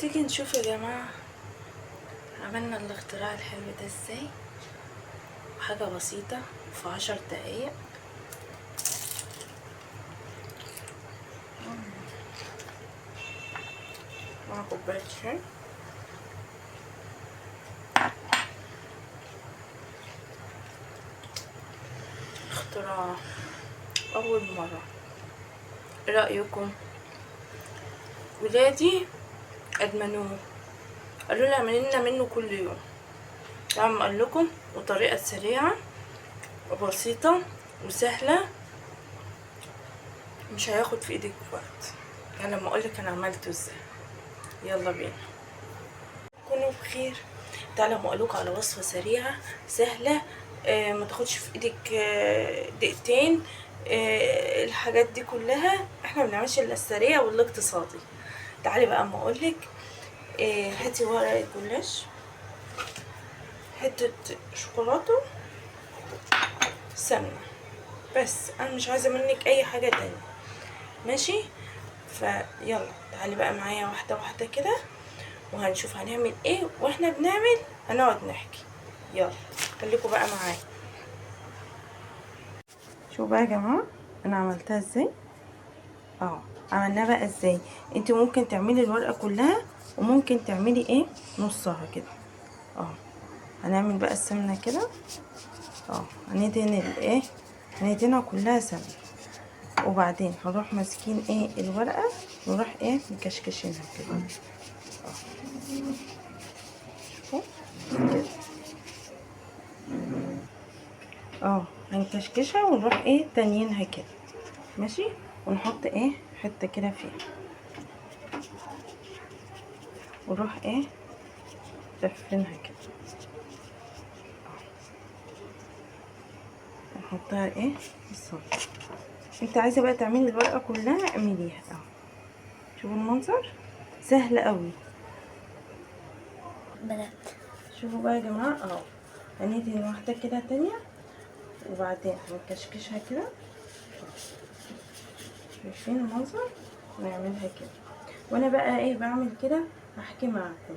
تيجي نشوف يا جماعة عملنا الاختراع الحلو ده ازاي. حاجة بسيطة في 10 دقايق. مع كوباية شاي. اختراع أول مرة. ايه رأيكم؟ ولادي أدمنوه، قالوا لي اعملي لنا منه كل يوم. طبعا قال لكم وطريقة سريعة وبسيطة وسهلة، مش هياخد في ايدك وقت. يعني لما اقولك انا عملته ازاي، يلا بينا. كونوا بخير. تعالوا اقولكوا على وصفة سريعة سهلة، ما تاخدش في ايدك دقيقتين. الحاجات دي كلها احنا بنعملش الا السريع والاقتصادي. تعالي بقى اما اقولك. هاتي ورقة جلاش، حتة شوكولاتة، سمنة، بس انا مش عايزة منك اي حاجة تانية. ماشي؟ فيلا تعالي بقى معايا واحدة واحدة كده، وهنشوف هنعمل ايه. واحنا بنعمل هنقعد نحكي. يلا خليكوا بقى معايا. شوفوا بقى يا جماعه انا عملتها ازاي. عملناها بقى ازاي. انت ممكن تعملي الورقه كلها وممكن تعملي ايه نصها كده. هنعمل بقى السمنه كده. هندهن الايه، هندهنها كلها سمنه، وبعدين هنروح ماسكين ايه الورقه، ونروح ايه مكشكشينها كده. شوفوا كده. هنكشكشها ونروح ايه تانيينها كده. ماشي. ونحط ايه حته كده فيها، ونروح ايه لفينها كده. نحطها ايه في الصاج. انت عايزه بقى تعملي الورقه كلها اعمليها. شوفوا المنظر سهل قوي. بدأت. شوفوا بقى يا جماعه هندهن واحده كده تانية، وبعدين هنكشكشها كده. شايفين المنظر؟ ونعملها كده. وانا بقى ايه بعمل كده هحكي معاكم.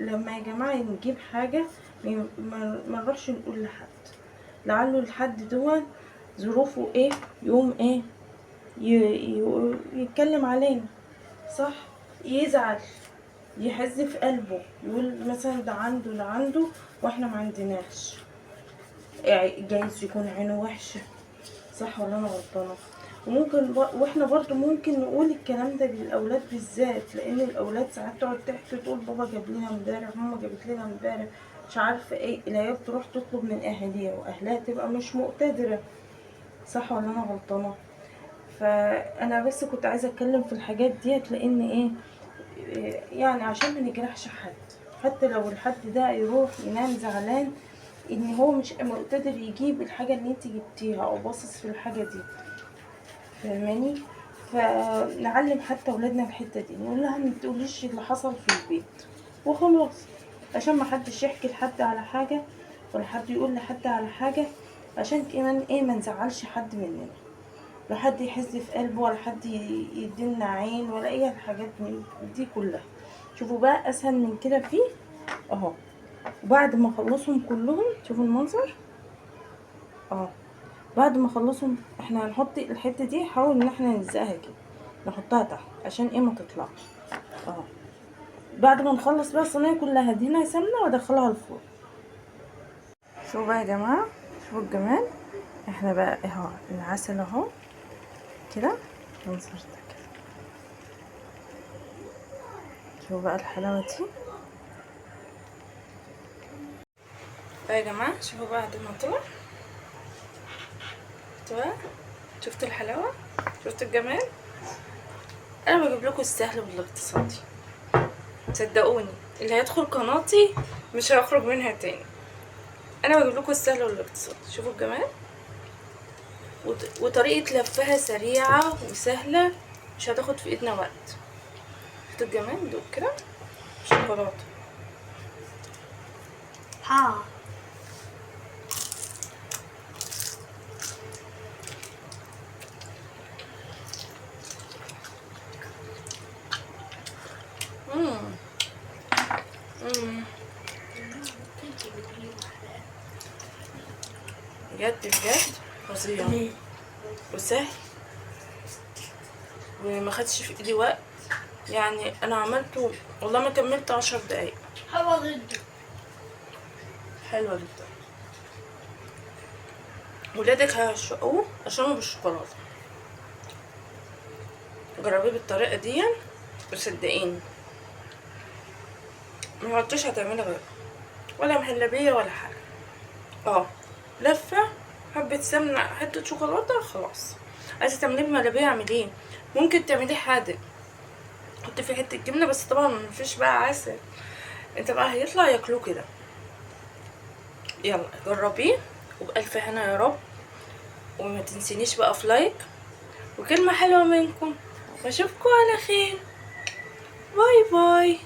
لما يا جماعه نجيب حاجه ما نروحش نقول لحد، لعله الحد دول ظروفه ايه، يوم ايه يتكلم علينا، صح، يزعل، يحز في قلبه، يقول مثلا ده عنده ده عنده واحنا ما عندناش. يعني جايز يكون عينه وحشه، صح ولا انا غلطانه؟ وممكن واحنا برضو ممكن نقول الكلام ده للاولاد بالذات، لان الاولاد ساعات تقعد تحكي تقول بابا جاب لنا امبارح، ماما جابت لنا امبارح، مش عارفه ايه. العيال تروح تطلب من اهاليها واهلها تبقى مش مقتدره، صح ولا انا غلطانه؟ فانا بس كنت عايزه اتكلم في الحاجات ديت، لان ايه يعني عشان ما نجرحش حد. حتى لو الحد ده يروح ينام زعلان ان هو مش قادر يجيب الحاجه اللي انت جبتيها او باصص في الحاجه دي، فاهماني؟ فنعلم حتى ولادنا الحته دي، نقول لها ما تقوليش اللي حصل في البيت وخلاص، عشان ما حدش يحكي لحد على حاجه ولا حد يقول لحد على حاجه، عشان كمان ايه ما نزعلش حد مننا، لا حد يحز في قلبه ولا حد يدينا عين ولا اي الحاجات من دي كلها. شوفوا بقى اسهل من كده فيه اهو. وبعد ما اخلصهم كلهم شوفوا المنظر بعد ما اخلصهم احنا هنحط الحته دي، حاول ان احنا نلزقها كده، نحطها تحت عشان ايه ما تطلعش. بعد ما نخلص بقى الصينيه كلها هدهنها سمنه وادخلها الفرن. شوفوا بقى يا جماعه، شوفوا الجمال. احنا بقى اهو العسل اهو كده منظر ده كده. شوفوا بقى الحلاوه دي بقى يا جماعه. شوفوا بعد ما طلع، شفتوا الحلاوه، شفتوا الجمال. انا بجيب لكم السهل والاقتصادي، صدقوني اللي هيدخل قناتي مش هيخرج منها تاني. انا بجيب لكم السهل والاقتصادي. شوفوا الجمال وطريقه لفها سريعه وسهله، مش هتاخد في ايدنا وقت. شفتوا الجمال دوق كده شوكولاته. بجد بجد فظيع وسهل وما خدش في ايدي وقت. يعني انا عملته والله ما كملت 10 دقايق. حلوة جدا. حلوة جدا. ولادك هيعشقوه عشانه بالشوكولاتة. جربيه بالطريقة دي وصدقيني ما عدتش هتعملي غيره ولا مهلبية ولا حاجة. لفة حبة سمنة حتة شوكولاتة خلاص. عايزة تعمليه بمهلبية اعمليه، ممكن تعمليه حادق حطي فيه حتة جبنة بس طبعا مفيش بقى عسل، انت بقى هيطلع ياكلوه كده. يلا جربيه وبألف هنا يا رب. وما تنسينيش بقى في لايك وكلمة حلوة منكم واشوفكم على خير. باي باي.